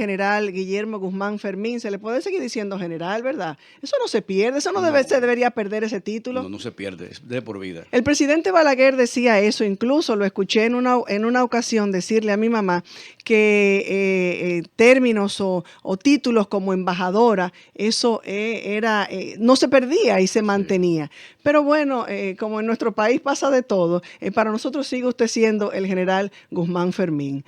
general Guillermo Guzmán Fermín, se le puede seguir diciendo general, ¿verdad? Eso no se pierde, eso no, No, se debería perder ese título. no, no se pierde, es de por vida. El presidente Balaguer decía eso, incluso lo escuché en una ocasión decirle a mi mamá que términos o títulos como embajadora, eso no se perdía y se mantenía. Sí. Pero bueno, como en nuestro país pasa de todo, para nosotros sigue usted siendo el general Guzmán Fermín,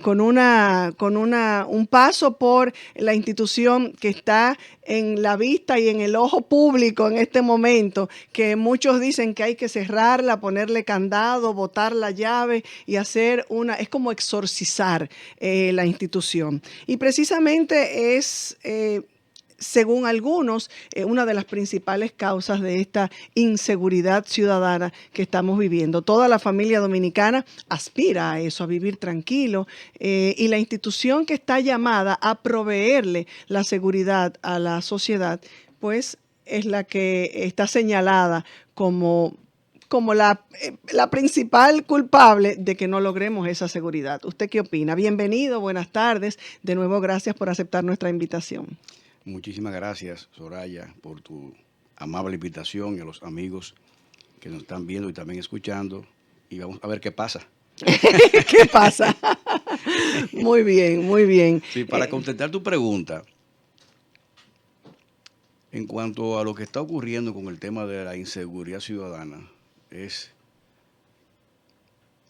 con un paso por la institución que está en la vista y en el ojo público en este momento, que muchos dicen que hay que cerrarla, ponerle candado, botar la llave y hacer es como exorcizar la institución. Y precisamente es según algunos, una de las principales causas de esta inseguridad ciudadana que estamos viviendo. Toda la familia dominicana aspira a eso, a vivir tranquilo, y la institución que está llamada a proveerle la seguridad a la sociedad, pues es la que está señalada como la principal culpable de que no logremos esa seguridad. ¿Usted qué opina? Bienvenido, buenas tardes. De nuevo, gracias por aceptar nuestra invitación. Muchísimas gracias, Soraya, por tu amable invitación y a los amigos que nos están viendo y también escuchando. Y vamos a ver qué pasa. ¿Qué pasa? Muy bien, muy bien. Sí, para contestar tu pregunta, en cuanto a lo que está ocurriendo con el tema de la inseguridad ciudadana,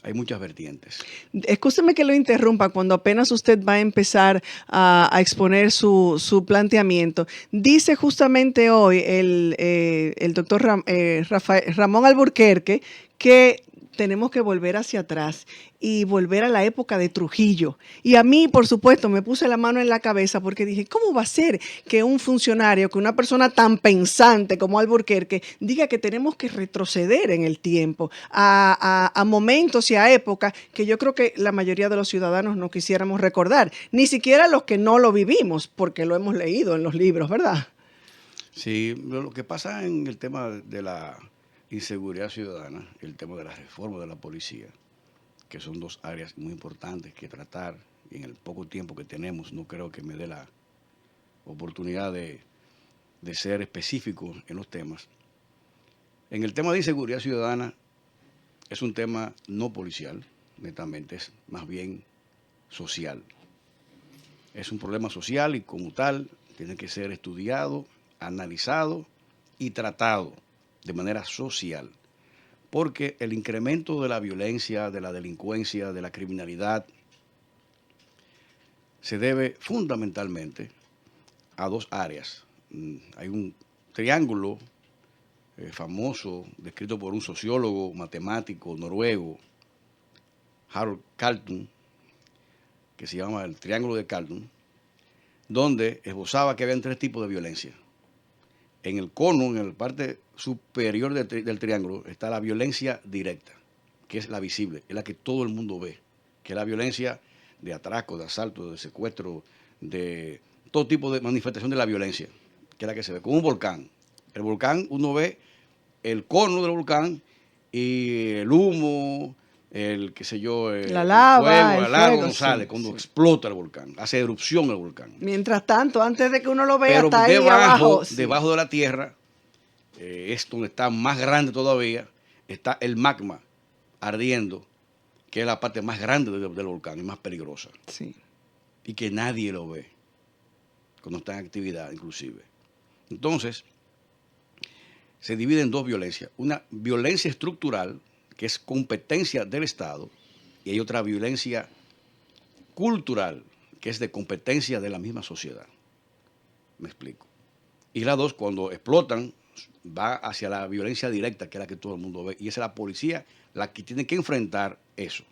hay muchas vertientes. Escúcheme que lo interrumpa cuando apenas usted va a empezar a exponer su planteamiento. Dice justamente hoy el doctor Ramón Alburquerque que tenemos que volver hacia atrás y volver a la época de Trujillo. Y a mí, por supuesto, me puse la mano en la cabeza porque dije, ¿cómo va a ser que un funcionario, que una persona tan pensante como Alburquerque diga que tenemos que retroceder en el tiempo a momentos y a épocas que yo creo que la mayoría de los ciudadanos no quisiéramos recordar, ni siquiera los que no lo vivimos, porque lo hemos leído en los libros, ¿verdad? Sí, lo que pasa en el tema de la inseguridad ciudadana, el tema de la reforma de la policía, que son dos áreas muy importantes que tratar, y en el poco tiempo que tenemos no creo que me dé la oportunidad de ser específico en los temas. En el tema de inseguridad ciudadana es un tema no policial, netamente, es más bien social. Es un problema social y como tal tiene que ser estudiado, analizado y tratado de manera social, porque el incremento de la violencia, de la delincuencia, de la criminalidad, se debe fundamentalmente a dos áreas. Hay un triángulo famoso, descrito por un sociólogo, matemático noruego, Harold Carlton, que se llama el Triángulo de Carlton, donde esbozaba que había tres tipos de violencia. En el cono, en la parte superior del triángulo, está la violencia directa, que es la visible, es la que todo el mundo ve, que es la violencia de atraco, de asalto, de secuestro, de todo tipo de manifestación de la violencia, que es la que se ve, como un volcán. El volcán, uno ve el cono del volcán y el humo, qué sé yo, la lava, fuego, el la lava fuego, cuando sale, cuando explota el volcán, hace erupción el volcán. Mientras tanto, antes de que uno lo vea, Pero está ahí abajo. debajo de la tierra, es donde está más grande todavía, está el magma ardiendo, que es la parte más grande del volcán y más peligrosa. Sí. Y que nadie lo ve, cuando está en actividad inclusive. Entonces, se divide en dos violencias. Una violencia estructural, que es competencia del Estado, y hay otra violencia cultural, que es de competencia de la misma sociedad. Me explico. Y las dos, cuando explotan, va hacia la violencia directa, que es la que todo el mundo ve, y es la policía la que tiene que enfrentar eso.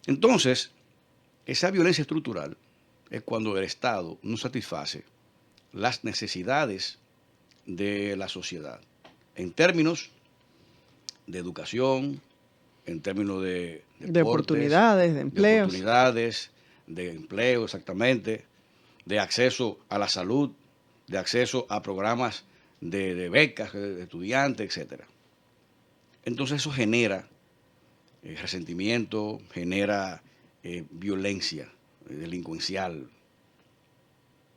Entonces, esa violencia estructural es cuando el Estado no satisface las necesidades de la sociedad, en términos de educación, en términos de deportes, de oportunidades, de empleos. De empleo, exactamente, de acceso a la salud, de acceso a programas de becas de estudiantes, etc. Entonces eso genera resentimiento, genera violencia delincuencial,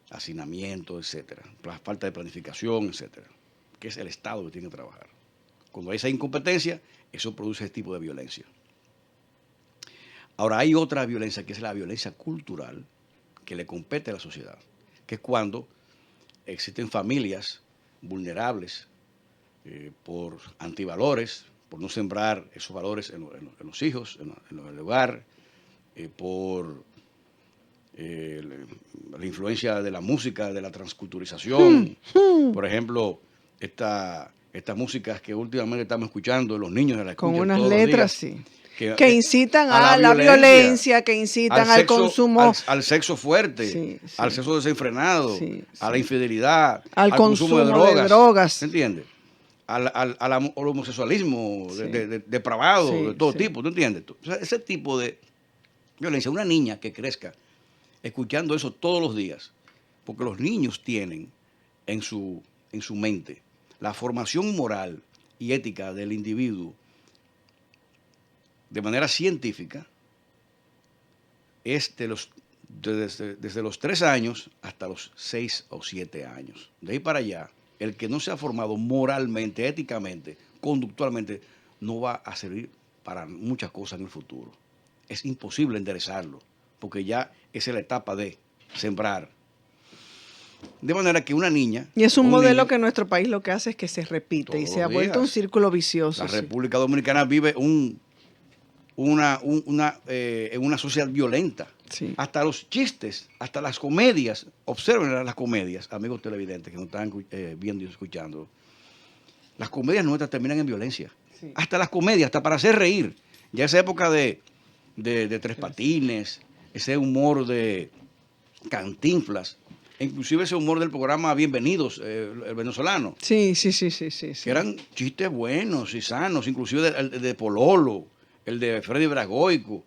hacinamiento, etcétera, la falta de planificación, etcétera, que es el Estado que tiene que trabajar. Cuando hay esa incompetencia, eso produce ese tipo de violencia. Ahora, hay otra violencia, que es la violencia cultural, que le compete a la sociedad, que es cuando existen familias vulnerables por antivalores, por no sembrar esos valores en los hijos, en el hogar, por la influencia de la música, de la transculturización. Por ejemplo, estas músicas que últimamente estamos escuchando, los niños la Con escuchan unas todos los letras, días, sí. que Que incitan a la violencia, que incitan al consumo. Al sexo fuerte, Sí, al sí, sexo desenfrenado, sí, a la sí. infidelidad, Al al consumo de consumo de drogas. ¿Se drogas. entiende? Al homosexualismo Sí, depravado, de sí, todo sí. tipo, ¿tú entiendes? O sea, ese tipo de violencia, una niña que crezca escuchando eso todos los días, porque los niños tienen en su mente la formación moral y ética del individuo de manera científica, es desde los 3 años hasta los 6 o 7 años. De ahí para allá, el que no se ha formado moralmente, éticamente, conductualmente, no va a servir para muchas cosas en el futuro. Es imposible enderezarlo, porque ya esa es la etapa de sembrar. De manera que una niña Y es o un un modelo niño, que en nuestro país lo que hace es que se repite y todos se los ha vuelto un días, círculo vicioso. la Sí. República Dominicana vive en una sociedad violenta. Sí. Hasta los chistes, hasta las comedias, observen las comedias, amigos televidentes que nos están viendo y escuchando. Las comedias nuestras terminan en violencia. Sí. Hasta las comedias, hasta para hacer reír. Ya esa época de Tres Patines, ese humor de Cantinflas, e inclusive ese humor del programa Bienvenidos, el venezolano, Sí, sí, sí, sí, sí, que sí. eran chistes buenos y sanos, inclusive el de Pololo, el de Freddy Bragoico.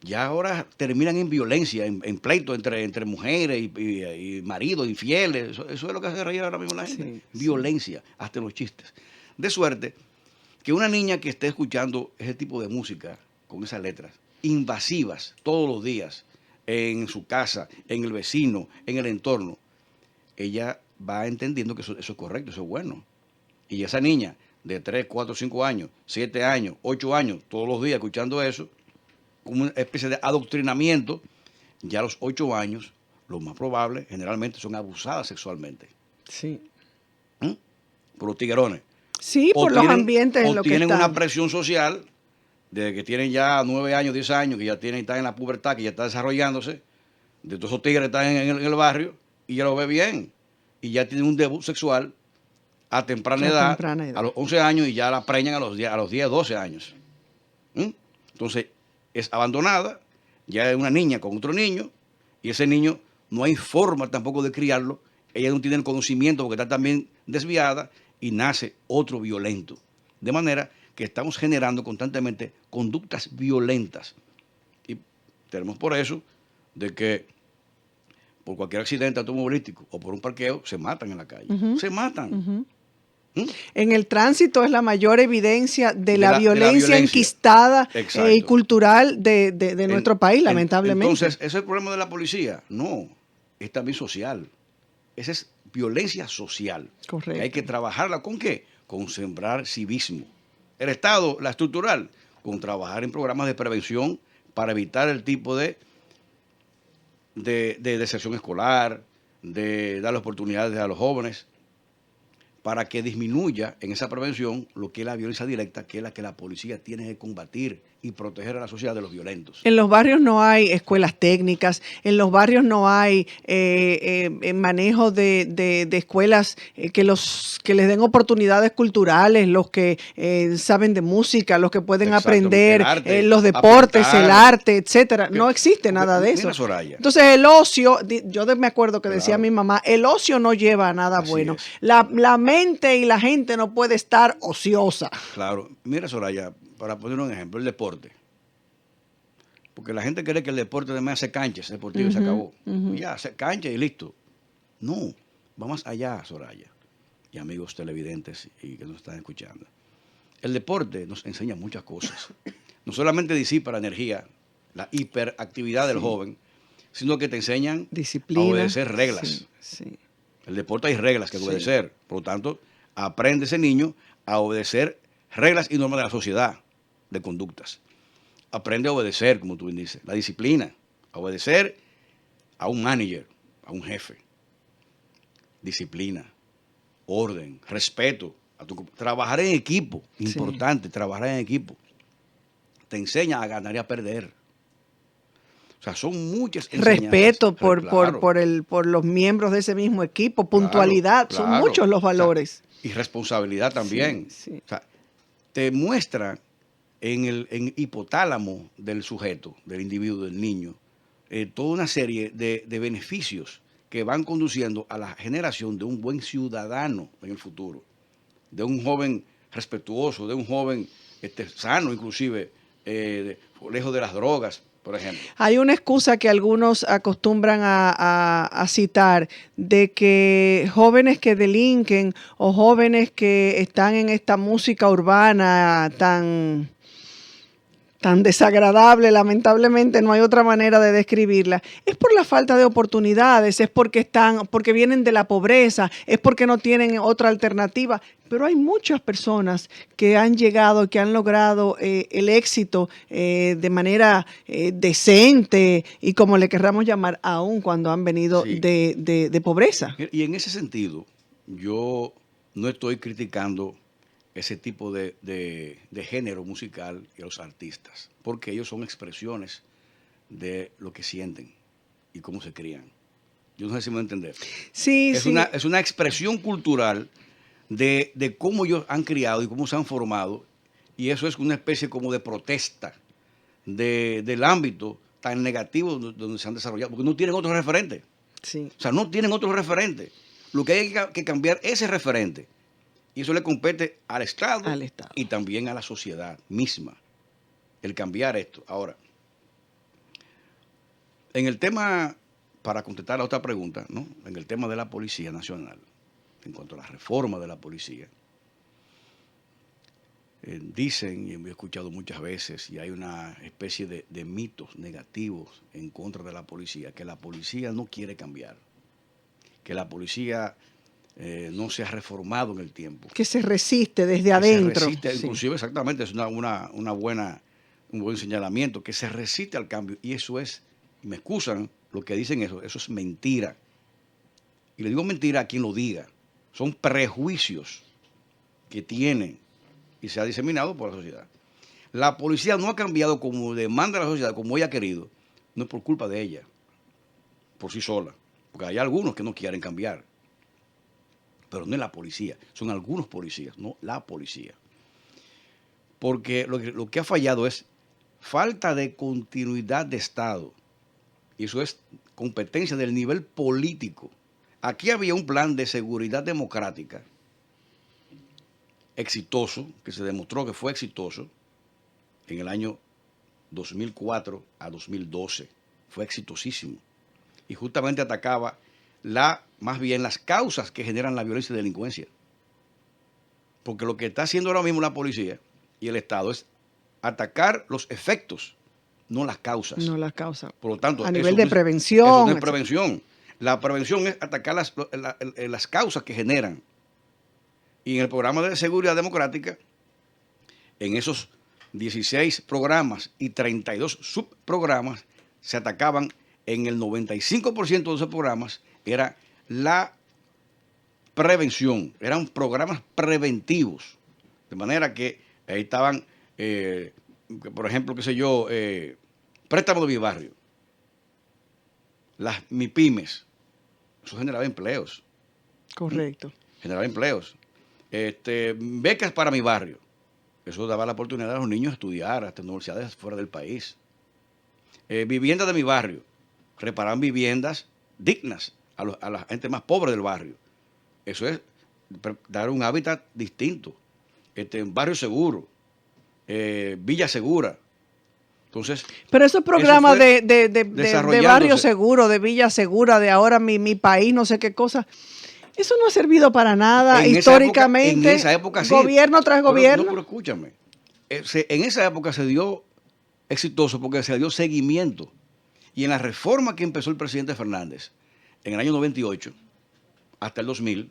Ya ahora terminan en violencia, en pleito entre mujeres y maridos infieles. Eso es lo que hace reír ahora mismo la gente. Sí, Violencia, hasta en los chistes. De suerte que una niña que esté escuchando ese tipo de música, con esas letras, invasivas todos los días, en su casa, en el vecino, en el entorno, ella va entendiendo que eso es correcto, eso es bueno. Y esa niña de 3, 4, 5 años, 7 años, 8 años, todos los días escuchando eso, como una especie de adoctrinamiento, ya a los 8 años, lo más probable, generalmente son abusadas sexualmente. Sí. ¿Mm? Por los tiguerones. Sí, por los ambientes en O los que tienen una están. presión social de que tienen ya 9 años, 10 años, que ya están en la pubertad, que ya está desarrollándose, de todos esos tigres que están en el barrio, y ya lo ve bien. Y ya tienen un debut sexual a temprana A edad, temprana a edad. los 11 años, y ya la preñan a los 10, 12 años. ¿Mm? Entonces, es abandonada, ya es una niña con otro niño, y ese niño no hay forma tampoco de criarlo, ella no tiene el conocimiento porque está también desviada, y nace otro violento. De manera que estamos generando constantemente conductas violentas. Y tenemos por eso de que por cualquier accidente automovilístico o por un parqueo se matan en la calle. Se matan. En el tránsito es la mayor evidencia de la De la violencia violencia. enquistada y Exacto. cultural de nuestro país, lamentablemente. Entonces, ¿ese es el problema de la policía? No, es también social. Esa es violencia social. Correcto. Que hay que trabajarla ¿con qué? Con sembrar civismo. El Estado, la estructural, con trabajar en programas de prevención para evitar el tipo de deserción escolar, de darle oportunidades a los jóvenes, para que disminuya en esa prevención lo que es la violencia directa, que es la que la policía tiene que combatir y proteger a la sociedad de los violentos. En los barrios no hay escuelas técnicas, en los barrios no hay manejo de escuelas que les den oportunidades culturales, los que saben de música, los que pueden Exacto, aprender el arte, los deportes, a pintar, el arte, etcétera. porque- No existe porque, nada de eso. mira, Soraya. Entonces el ocio, yo me acuerdo que decía Claro. mi mamá, el ocio no lleva a nada Así bueno. es. La mente y la gente no puede estar ociosa. Claro, mira, Soraya, para poner un ejemplo, el deporte. Porque la gente cree que el deporte además hace canchas deportivas y se acabó. Ya, hace cancha y listo. No, va más allá, Soraya, y amigos televidentes y que nos están escuchando. El deporte nos enseña muchas cosas. No solamente disipa la energía, la hiperactividad del joven, sino que te enseñan Disciplina. a obedecer reglas. Sí, sí. El deporte hay reglas que Sí. obedecer. Por lo tanto, aprende ese niño a obedecer reglas y normas de la sociedad, de conductas. Aprende a obedecer, como tú bien dices, la disciplina, a obedecer a un manager, a un jefe. Disciplina, orden, respeto. Trabajar en equipo, importante, trabajar en equipo. Te enseña a ganar y a perder. O sea, son muchas enseñanzas. Respeto Claro, por los miembros de ese mismo equipo, puntualidad, son muchos los valores. O sea, y responsabilidad también. Sí, sí. O sea, te muestra en el hipotálamo del sujeto, del individuo, del niño, toda una serie de beneficios que van conduciendo a la generación de un buen ciudadano en el futuro, de un joven respetuoso, de un joven sano inclusive, lejos de las drogas, por ejemplo. Hay una excusa que algunos acostumbran a citar de que jóvenes que delinquen o jóvenes que están en esta música urbana tan desagradable, lamentablemente no hay otra manera de describirla, es por la falta de oportunidades, es porque vienen de la pobreza, es porque no tienen otra alternativa. Pero hay muchas personas que han llegado, que han logrado el éxito de manera decente y como le querramos llamar, aún cuando han venido Sí. de pobreza. Y en ese sentido, yo no estoy criticando ese tipo de género musical y a los artistas, porque ellos son expresiones de lo que sienten y cómo se crían. Yo no sé si me voy a entender. Sí, Es sí. una expresión cultural de cómo ellos han criado y cómo se han formado, y eso es una especie como de protesta del ámbito tan negativo donde se han desarrollado, porque no tienen otro referente. Sí. O sea, no tienen otro referente. Lo que hay que cambiar es ese referente. Y eso le compete al Estado, y también a la sociedad misma, el cambiar esto. Ahora, en el tema, para contestar a otra pregunta, ¿no? En el tema de la Policía Nacional, en cuanto a la reforma de la policía, dicen, y he escuchado muchas veces, y hay una especie de mitos negativos en contra de la policía, que la policía no quiere cambiar, que la policía no se ha reformado en el tiempo. Que se resiste desde adentro. Se resiste, sí. Inclusive, exactamente, es un buen señalamiento, que se resiste al cambio. Y eso es, y me excusan lo que dicen eso es mentira. Y le digo mentira a quien lo diga. Son prejuicios que tienen y se ha diseminado por la sociedad. La policía no ha cambiado como demanda la sociedad, como ella ha querido. No es por culpa de ella, por sí sola. Porque hay algunos que no quieren cambiar. Pero no es la policía, son algunos policías, no la policía. Porque lo que ha fallado es falta de continuidad de Estado. Y eso es competencia del nivel político. Aquí había un plan de seguridad democrática exitoso, que se demostró que fue exitoso en el año 2004 a 2012. Fue exitosísimo. Y justamente atacaba más bien las causas que generan la violencia y la delincuencia. Porque lo que está haciendo ahora mismo la policía y el Estado es atacar los efectos, no las causas. No las causas. Por lo tanto, a nivel de prevención. Eso no es prevención. La prevención es atacar las causas que generan. Y en el programa de seguridad democrática, en esos 16 programas y 32 subprogramas, se atacaban en el 95% de esos programas, era la prevención, eran programas preventivos. De manera que ahí estaban, por ejemplo, qué sé yo, préstamo de mi barrio, las MIPYMES, eso generaba empleos. Correcto. Generaba empleos. Becas para mi barrio, eso daba la oportunidad a los niños de estudiar hasta universidades fuera del país. Vivienda de mi barrio, reparaban viviendas dignas a la gente más pobre del barrio. Eso es dar un hábitat distinto. Barrio seguro, Villa Segura. Entonces, pero esos programas de barrio seguro, de Villa Segura, de ahora mi país, no sé qué cosa, eso no ha servido para nada históricamente. En esa época sí. Gobierno tras gobierno. No, pero escúchame. En esa época se dio exitoso porque se dio seguimiento. Y en la reforma que empezó el presidente Fernández en el año 98 hasta el 2000,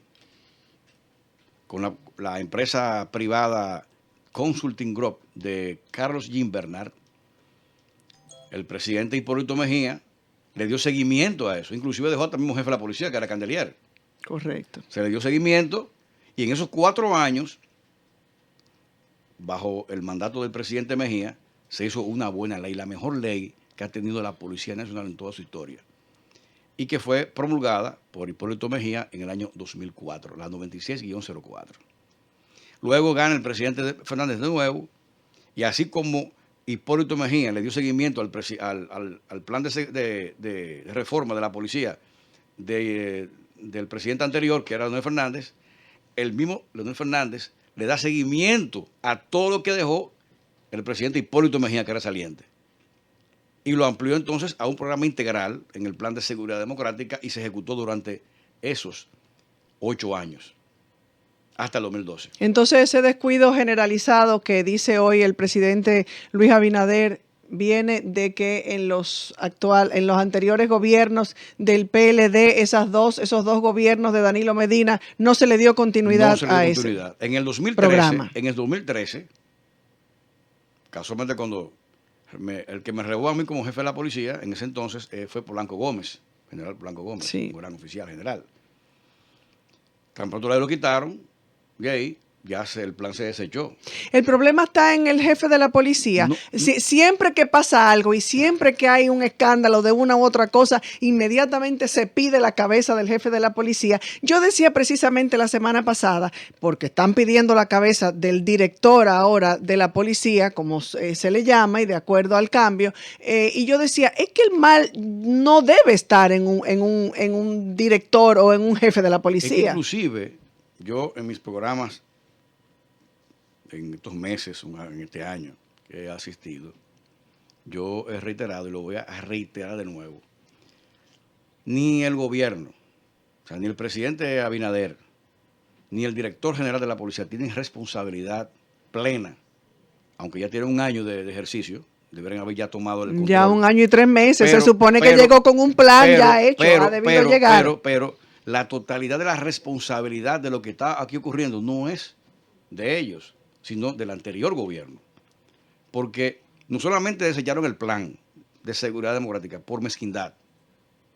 con la empresa privada Consulting Group de Carlos Gimbernard, el presidente Hipólito Mejía le dio seguimiento a eso. Inclusive dejó al mismo jefe de la policía, que era Candelier. Correcto. Se le dio seguimiento y en esos 4 años, bajo el mandato del presidente Mejía, se hizo una buena ley, la mejor ley que ha tenido la Policía Nacional en toda su historia, y que fue promulgada por Hipólito Mejía en el año 2004, la 96-04. Luego gana el presidente Fernández de nuevo, y así como Hipólito Mejía le dio seguimiento al plan de reforma de la policía del presidente anterior, que era Leonel Fernández, el mismo Leonel Fernández le da seguimiento a todo lo que dejó el presidente Hipólito Mejía, que era saliente. Y lo amplió entonces a un programa integral en el Plan de Seguridad Democrática y se ejecutó durante esos 8 años, hasta el 2012. Entonces ese descuido generalizado que dice hoy el presidente Luis Abinader viene de que en los anteriores gobiernos del PLD, esos dos gobiernos de Danilo Medina, no se le dio continuidad a ese En el 2013, programa. En el 2013, casualmente cuando el que me relevó a mí como jefe de la policía en ese entonces fue Polanco Gómez, general Polanco Gómez, sí, un gran oficial general. Tan pronto lo quitaron, gay, ya el plan se desechó. El problema está en el jefe de la policía. Siempre que pasa algo y siempre que hay un escándalo de una u otra cosa, inmediatamente se pide la cabeza del jefe de la policía. Yo decía precisamente la semana pasada, porque están pidiendo la cabeza del director ahora de la policía, como se le llama, y de acuerdo al cambio, y yo decía, es que el mal no debe estar en un director o en un jefe de la policía. Es que inclusive, yo en mis programas, en estos meses, en este año que he asistido, yo he reiterado y lo voy a reiterar de nuevo. Ni el gobierno, o sea, ni el presidente Abinader, ni el director general de la policía tienen responsabilidad plena, aunque ya tienen un año de ejercicio, deberían haber ya tomado el control. Ya 1 año y 3 meses, se supone que llegó con un plan ya hecho, ha debido llegar. Pero la totalidad de la responsabilidad de lo que está aquí ocurriendo no es de ellos, sino del anterior gobierno. Porque no solamente desecharon el plan de seguridad democrática por mezquindad,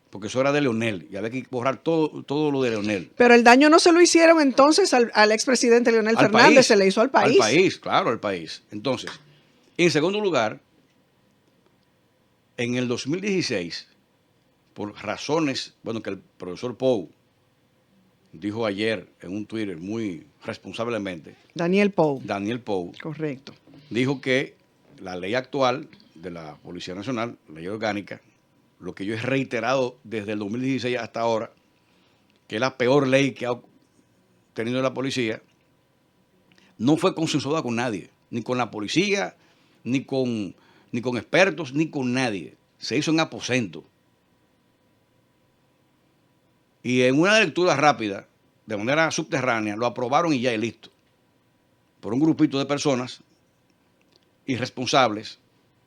porque eso era de Leonel y había que borrar todo lo de Leonel. Pero el daño no se lo hicieron entonces al expresidente Leonel Fernández, país, se le hizo al país. Al país, claro, al país. Entonces, en segundo lugar, en el 2016, por razones, bueno, que el profesor Pou dijo ayer en un Twitter muy responsablemente. Daniel Pou. Correcto. Dijo que la ley actual de la Policía Nacional, la ley orgánica, lo que yo he reiterado desde el 2016 hasta ahora, que es la peor ley que ha tenido la policía, no fue consensuada con nadie, ni con la policía, ni con expertos, ni con nadie. Se hizo en aposento. Y en una lectura rápida, de manera subterránea, lo aprobaron y ya es listo. Por un grupito de personas irresponsables,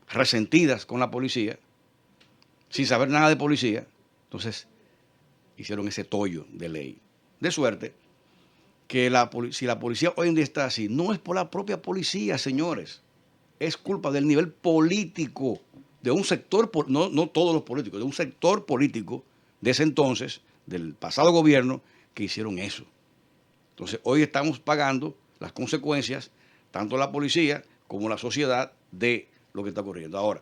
resentidas con la policía, sin saber nada de policía. Entonces, hicieron ese tollo de ley. De suerte que si la policía hoy en día está así, no es por la propia policía, señores. Es culpa del nivel político, de un sector, no todos los políticos, de un sector político de ese entonces, del pasado gobierno, que hicieron eso. Entonces, hoy estamos pagando las consecuencias, tanto la policía como la sociedad, de lo que está ocurriendo. Ahora,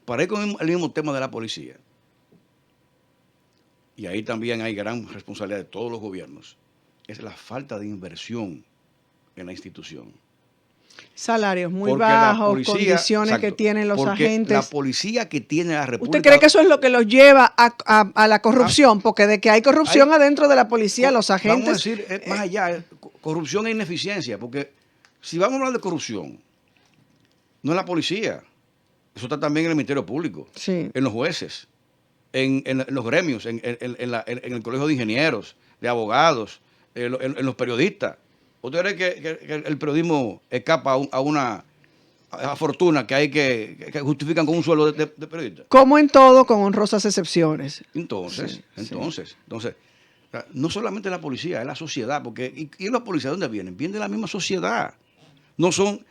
para ir con el mismo tema de la policía, y ahí también hay gran responsabilidad de todos los gobiernos, es la falta de inversión en la institución. Salarios muy bajos, condiciones que tienen los agentes. La policía que tiene la República... ¿Usted cree que eso es lo que los lleva a la corrupción? Porque de que hay corrupción adentro de la policía, los agentes... Vamos a decir, más allá, corrupción e ineficiencia, porque si vamos a hablar de corrupción, no es la policía, eso está también en el Ministerio Público, sí, en los jueces, en los gremios, en el Colegio de Ingenieros, de abogados, en los periodistas. ¿Usted cree que el periodismo escapa a una a fortuna que hay que justifican con un sueldo de periodista. Como en todo, con honrosas excepciones. Entonces, Sí. o sea, no solamente la policía, es la sociedad, porque ¿y los policías dónde vienen? Vienen de la misma sociedad. No son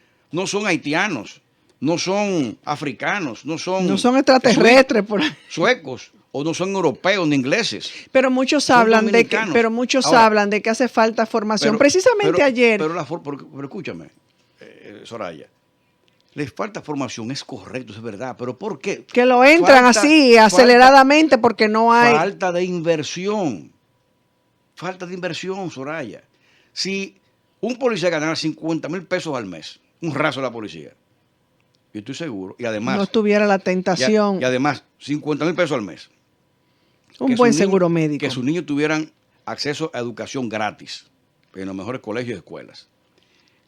haitianos, no son africanos, no son extraterrestres por ahí. suecos, o no son europeos ni ingleses. Pero muchos Son hablan dominicanos. Ahora, hablan de que hace falta formación. Precisamente ayer. Pero escúchame, Soraya. Les falta formación, es correcto, es verdad, pero ¿por qué? Que lo entran así, aceleradamente, porque no hay... Falta de inversión, Soraya. Si un policía ganara 50,000 pesos al mes, un raso de la policía, yo estoy seguro, y además... No tuviera la tentación. Y además, 50,000 pesos al mes. Un buen seguro médico. Que sus niños tuvieran acceso a educación gratis en los mejores colegios y escuelas.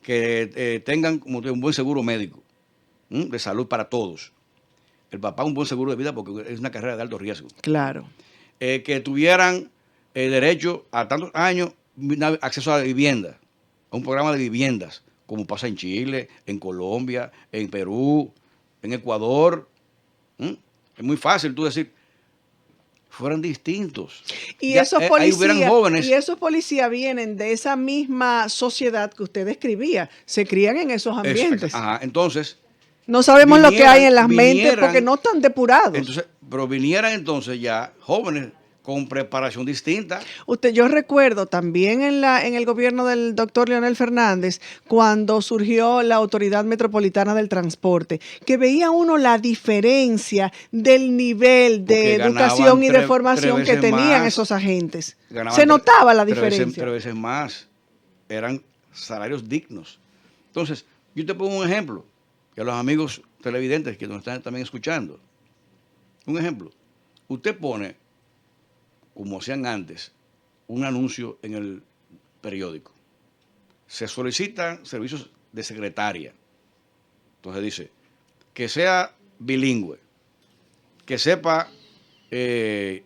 Que tengan como un buen seguro médico de salud para todos. El papá un buen seguro de vida porque es una carrera de alto riesgo. Claro. Que tuvieran derecho a tantos años acceso a la vivienda, a un programa de viviendas, como pasa en Chile, en Colombia, en Perú, en Ecuador. Es muy fácil tú decir, fueran distintos. Y ya, esos ahí hubieran jóvenes. Y esos policías vienen de esa misma sociedad que usted describía. Se crían en esos ambientes. Entonces... No sabemos lo que hay en las mentes porque no están depurados. Entonces, pero vinieran entonces ya jóvenes con preparación distinta. Yo recuerdo también en el gobierno del doctor Leonel Fernández, cuando surgió la Autoridad Metropolitana del Transporte, que veía uno la diferencia del nivel de educación y de formación que tenían esos agentes. Se notaba la diferencia. 3 veces más. Eran salarios dignos. Entonces, yo te pongo un ejemplo. Y a los amigos televidentes que nos están también escuchando. Un ejemplo. Usted pone, como hacían antes, un anuncio en el periódico. Se solicitan servicios de secretaria. Entonces dice, que sea bilingüe, que sepa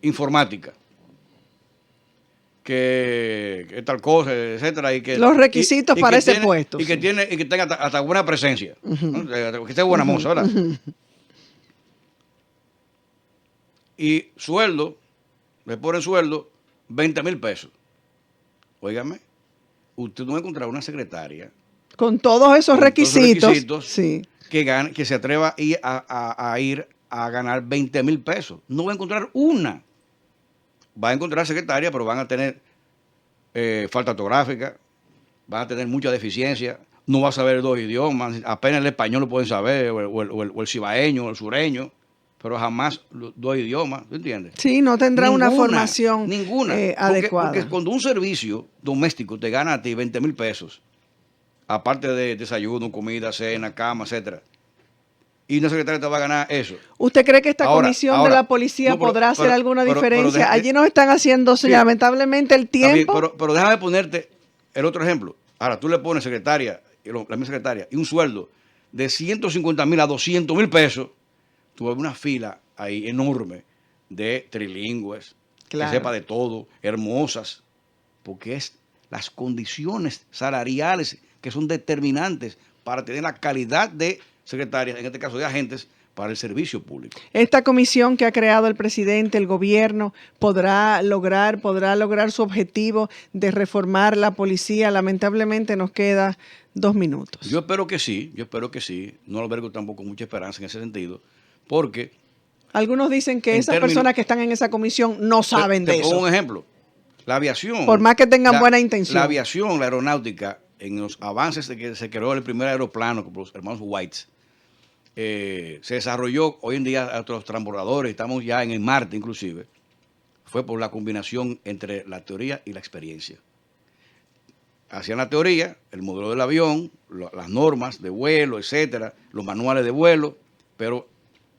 informática, que tal cosa, etcétera, y que los requisitos para ese puesto. Y que tenga hasta buena presencia, ¿no? Que esté buena moza, ¿verdad? Y sueldo, le ponen sueldo 20,000 pesos. Óigame, usted no va a encontrar una secretaria con todos esos requisitos, sí, que se atreva a ir a ganar 20,000 pesos. No va a encontrar una. Va a encontrar secretaria, pero van a tener falta ortográfica, van a tener mucha deficiencia, no va a saber 2 idiomas, apenas el español lo pueden saber, o el cibaeño, o el sureño, pero jamás 2 idiomas, ¿tú entiendes? Sí, no tendrá una formación adecuada. Porque cuando un servicio doméstico te gana a ti 20,000 pesos, aparte de desayuno, comida, cena, cama, etcétera, y una secretaria te va a ganar eso. ¿Usted cree que esta comisión de la policía podrá hacer alguna diferencia? Allí nos están haciendo lamentablemente el tiempo. Pero déjame ponerte el otro ejemplo. Ahora, tú le pones secretaria, la misma secretaria, y un sueldo de 150,000 a 200,000 pesos, tú ves una fila ahí enorme de trilingües, que sepa de todo, hermosas, porque es las condiciones salariales que son determinantes para tener la calidad de secretarias, en este caso de agentes, para el servicio público. Esta comisión que ha creado el presidente, el gobierno, podrá lograr su objetivo de reformar la policía. Lamentablemente nos queda 2 minutos. Yo espero que sí. No albergo tampoco mucha esperanza en ese sentido, porque... Algunos dicen que esas personas que están en esa comisión no saben de eso. Te pongo un ejemplo. La aviación... Por más que tengan buena intención. La aviación, la aeronáutica, en los avances de que se creó el primer aeroplano con los hermanos White, se desarrolló hoy en día a los transbordadores, estamos ya en el Marte inclusive, fue por la combinación entre la teoría y la experiencia. Hacían la teoría, el modelo del avión, las normas de vuelo, etcétera, los manuales de vuelo, pero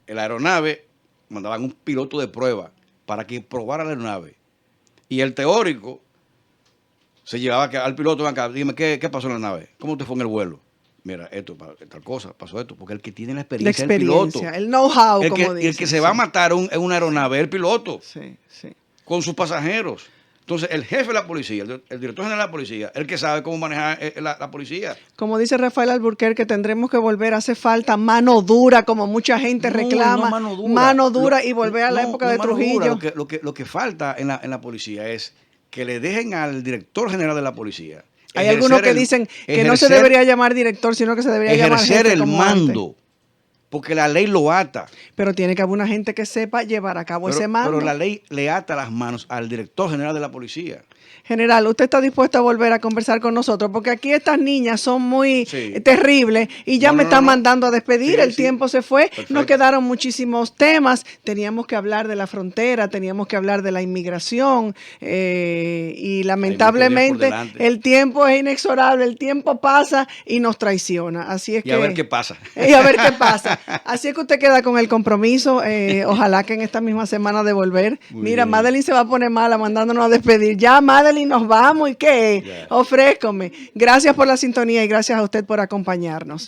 en la aeronave mandaban un piloto de prueba para que probara la aeronave. Y el teórico se llevaba al piloto, acá, dime, ¿qué pasó en la nave? ¿Cómo te fue en el vuelo? Mira, esto, tal cosa, pasó esto, porque el que tiene la experiencia es el piloto. El know-how, como dicen. El que se va a matar en una aeronave es el piloto. Sí. Con sus pasajeros. Entonces, el jefe de la policía, el director general de la policía, el que sabe cómo manejar la policía. Como dice Rafael Alburquerque, tendremos que volver, hace falta mano dura, como mucha gente reclama, mano dura y volver a la época de Trujillo. Lo que falta en la policía es que le dejen al director general de la policía. Hay algunos que dicen que no se debería llamar director, sino que se debería llamar jefe. Ejercer el mando. Porque la ley lo ata. Pero tiene que haber una gente que sepa llevar a cabo ese mando. Pero la ley le ata las manos al director general de la policía. General, ¿usted está dispuesto a volver a conversar con nosotros? Porque aquí estas niñas son muy terribles y ya me están mandando a despedir. El tiempo se fue. Perfecto. Nos quedaron muchísimos temas. Teníamos que hablar de la frontera, teníamos que hablar de la inmigración y lamentablemente el tiempo es inexorable. El tiempo pasa y nos traiciona. Así es que... a ver qué pasa. Y a ver qué pasa. Así es que usted queda con el compromiso. Ojalá que en esta misma semana de volver. Mira, Madeline se va a poner mala mandándonos a despedir. Ya, Madeline, nos vamos y qué, ofrézcome. Gracias por la sintonía y gracias a usted por acompañarnos.